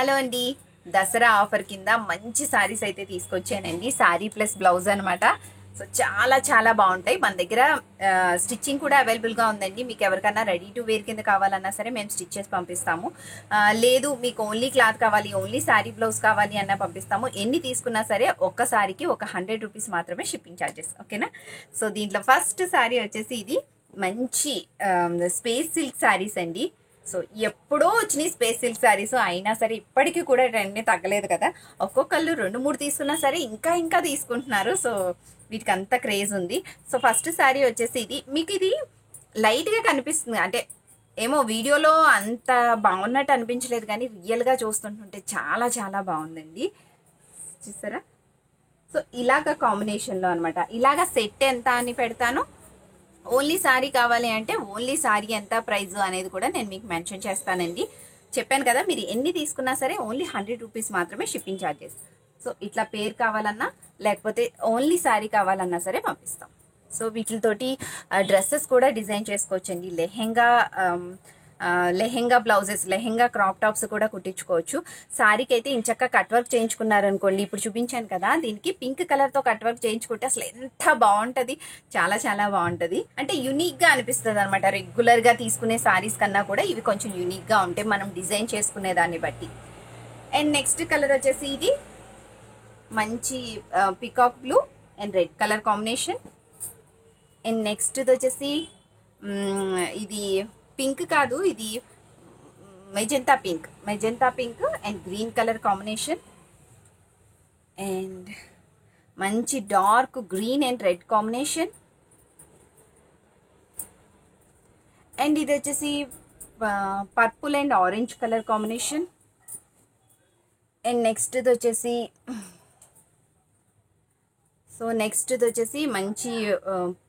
Hello అండి, Dasara offer కింద మంచి సారీస్ అయితే తీసుకొచ్చానండి. సారీ ప్లస్ బ్లౌజ్ అనమాట. సో చాలా చాలా బాగుంటాయి. మన దగ్గర స్టిచ్చింగ్ కూడా అవైలబుల్గా ఉందండి. మీకు ఎవరికైనా రెడీ టు వేర్ కింద కావాలన్నా సరే మేము స్టిచ్ చేసి పంపిస్తాము. లేదు మీకు ఓన్లీ క్లాత్ కావాలి, ఓన్లీ సారీ బ్లౌజ్ కావాలి అన్న పంపిస్తాము. ఎన్ని తీసుకున్నా సరే ఒక్క సారీకి ఒక 100 రూపీస్ మాత్రమే షిప్పింగ్ ఛార్జెస్, ఓకేనా? సో దీంట్లో ఫస్ట్ సారీ వచ్చేసి ఇది మంచి స్పేస్ సిల్క్ సారీస్ అండి. సో ఎప్పుడో వచ్చినాయి స్పేస్ సిల్క్ శారీస్, అయినా సరే ఇప్పటికీ కూడా ట్రెండ్ని తగ్గలేదు కదా. ఒక్కొక్కళ్ళు 2-3 తీసుకున్నా సరే ఇంకా ఇంకా తీసుకుంటున్నారు. సో వీటికి అంత క్రేజ్ ఉంది. సో ఫస్ట్ శారీ వచ్చేసి ఇది మీకు ఇది లైట్గా కనిపిస్తుంది, అంటే ఏమో వీడియోలో అంత బాగున్నట్టు అనిపించలేదు, కానీ రియల్గా చూస్తుంటుంటే చాలా చాలా బాగుందండి. చూసారా? సో ఇలాగ కాంబినేషన్లో అనమాట. ఇలాగ సెట్ ఎంత అని పెడతాను. ఓన్లీ సారీ కావాలి అంటే ఓన్లీ సారీ ఎంత ప్రైస్ అనేది కూడా నేను మీకు మెన్షన్ చేస్తానండి. చెప్పాను కదా, మీరు ఎన్ని తీసుకున్నా సరే ఓన్లీ 100 రూపీస్ మాత్రమే షిప్పింగ్ ఛార్జెస్. సో ఇట్లా పేర్ కావాలన్నా లేకపోతే ఓన్లీ సారీ కావాలన్నా సరే పంపిస్తాం. సో వీటితోటి డ్రెస్సెస్ కూడా డిజైన్ చేసుకోవచ్చండి. Lehenga blouses, lehenga crop tops కూడా కుట్టించుకోవచ్చు. సారీకి అయితే ఇంచక్క కట్ వర్క్ చేయించుకున్నారనుకోండి, ఇప్పుడు చూపించాను కదా, దీనికి పింక్ కలర్తో కట్ వర్క్ చేయించుకుంటే అసలు ఎంత బాగుంటుంది, చాలా చాలా బాగుంటుంది. అంటే యూనిక్గా అనిపిస్తుంది అనమాట. రెగ్యులర్గా తీసుకునే సారీస్ కన్నా కూడా ఇవి కొంచెం యూనిక్గా ఉంటాయి మనం డిజైన్ చేసుకునే దాన్ని బట్టి. అండ్ నెక్స్ట్ కలర్ వచ్చేసి ఇది మంచి peacock blue and red colour combination. And next వచ్చేసి ఇది పింక్ కాదు, ఇది magenta pink and green colour combination. And మంచి dark green and red combination. And ఇది వచ్చేసి purple and orange colour combination. And next వచ్చేసి మంచి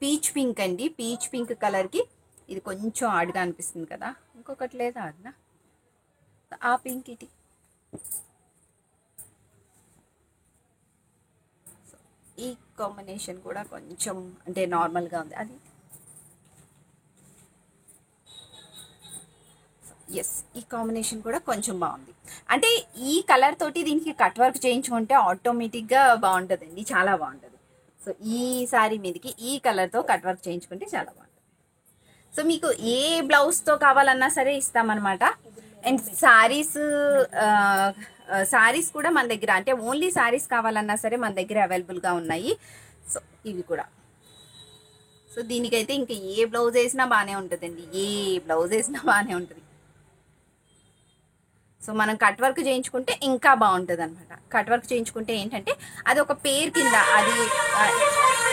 పీచ్ పింక్ అండి. పీచ్ పింక్ కలర్కి ఇది కొంచెం ఆడుగా అనిపిస్తుంది కదా, ఇంకొకటి లేదా అదనా ఆ పింక్ ఇది. ఈ కాంబినేషన్ కూడా కొంచెం అంటే నార్మల్గా ఉంది అది. ఎస్, ఈ కాంబినేషన్ కూడా కొంచెం బాగుంది. అంటే ఈ కలర్ తోటి దీనికి కట్ వర్క్ చేయించుకుంటే ఆటోమేటిక్గా బాగుంటుందండి, చాలా బాగుంటుంది. సో ఈ సారీ మీదకి ఈ కలర్తో కట్ వర్క్ చేయించుకుంటే చాలా బాగుంటుంది. సో మీకు ఏ బ్లౌజ్తో కావాలన్నా సరే ఇస్తామన్నమాట. అండ్ సారీస్ కూడా మన దగ్గర, అంటే ఓన్లీ సారీస్ కావాలన్నా సరే మన దగ్గర అవైలబుల్గా ఉన్నాయి. సో ఇవి కూడా. సో దీనికైతే ఇంకా ఏ బ్లౌజ్ వేసినా బాగానే ఉంటుందండి, ఏ బ్లౌజ్ వేసినా బాగానే ఉంటుంది. సో మనం కట్ వర్క్ చేయించుకుంటే ఇంకా బాగుంటుంది అనమాట. కట్ వర్క్ చేయించుకుంటే ఏంటంటే అది ఒక పేర్ కింద, అది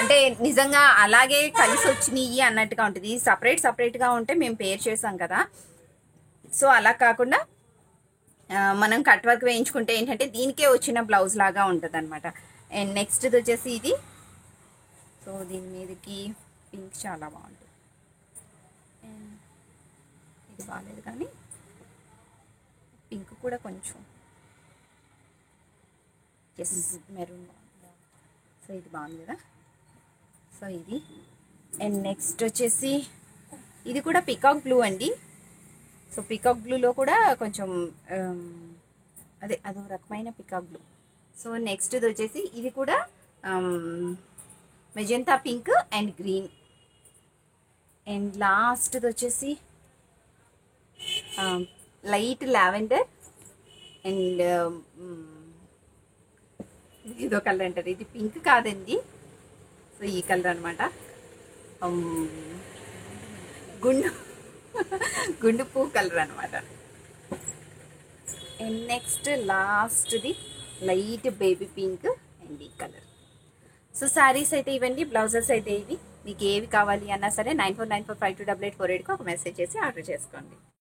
అంటే నిజంగా అలాగే కలిసి వచ్చినాయి అన్నట్టుగా ఉంటుంది. సపరేట్గా ఉంటే మేము పేర్ చేసాం కదా. సో అలా కాకుండా మనం కట్ వర్క్ వేయించుకుంటే ఏంటంటే దీనికే వచ్చిన బ్లౌజ్ లాగా ఉంటుంది అనమాట. అండ్ నెక్స్ట్ వచ్చేసి ఇది. సో దీని మీదకి పింక్ చాలా బాగుంటుంది. అండ్ ఇది బాగాలేదు కానీ పింక్ కూడా కొంచెం మెరూన్ బాగుంది. సో ఇది బాగుంది కదా. సో ఇది. అండ్ నెక్స్ట్ వచ్చేసి ఇది కూడా పికాక్ బ్లూ అండి. సో పికాక్ బ్లూలో కూడా కొంచెం అదో రకమైన పికాక్ బ్లూ. సో నెక్స్ట్ వచ్చేసి ఇది కూడా magenta pink and green. And last వచ్చేసి లైట్ లావెండర్ అండ్ ఇదో కలర్ అంటారు, ఇది పింక్ కాదండి. సో ఈ కలర్ అనమాట, గుండు పువ్వు కలర్ అనమాట. అండ్ నెక్స్ట్ లాస్ట్ది లైట్ బేబీ పింక్ అండ్ ఈ కలర్. సో శారీస్ అయితే ఇవ్వండి, బ్లౌజెస్ అయితే ఇవి. మీకు ఏవి కావాలి అన్నా సరే 9494528848కు ఒక మెసేజ్ చేసి ఆర్డర్ చేసుకోండి.